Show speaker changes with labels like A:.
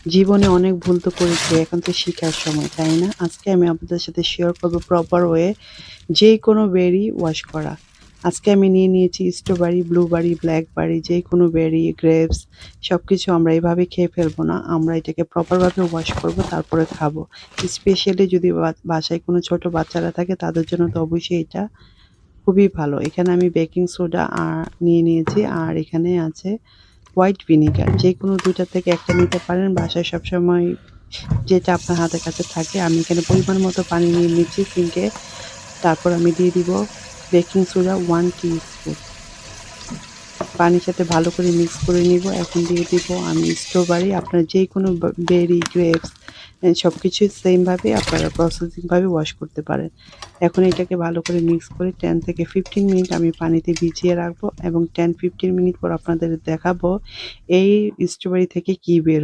A: জীবনে অনেক ভুল তো করেছি, এখন তো শিখার সময়, তাই না? আজকে আমি আপনাদের সাথে শেয়ার করব প্রপার ওয়ে যেকোনো বেরি ওয়াশ করা। আজকে আমি নিয়ে নিয়েছি স্ট্রবেরি, ব্লুবেরি, ব্ল্যাকবেরি যেকোনো বেরি, গ্রেপস সবকিছু আমরা এভাবে খেয়ে ফেলবো না। আমরা এটাকে প্রপারভাবে ওয়াশ করব তারপরে খাবো। স্পেশালি যদি বাসায় কোনো ছোট বাচ্চারা থাকে তাদের জন্য তো অবশ্যই এটা খুবই ভালো। এখানে আমি বেকিং সোডা নিয়ে নিয়েছি আর এখানে আছে হোয়াইট ভিনিগার। যেকোনো ২ টা থেকে ১ টা নিতে পারেন। বাসায় সবসময় যেটা আপনার হাতের কাছে থাকে। আমি এখানে পরিমাণ মতো পানি নিয়ে নিচ্ছি সিঙ্কে। তারপর আমি দিয়ে দিব বেকিং সোডা 1 টিস্পুন। পানির সাথে ভালো করে মিক্স করে নিব। এখন দিয়ে দিব আমি স্ট্রবেরি। আপনারা যেকোনো বেরি, গ্রেপস সবকিছুই সেম ভাবে আপনারা প্রসেসিং ভাবে ওয়াশ করতে পারেন। এখন এটাকে ভালো করে মিক্স করে 10 থেকে 15 মিনিট আমি পানিতে ভিজিয়ে রাখবো এবং 10-15 মিনিট পর আপনাদের দেখাবো এই স্ট্রবেরি থেকে কি বের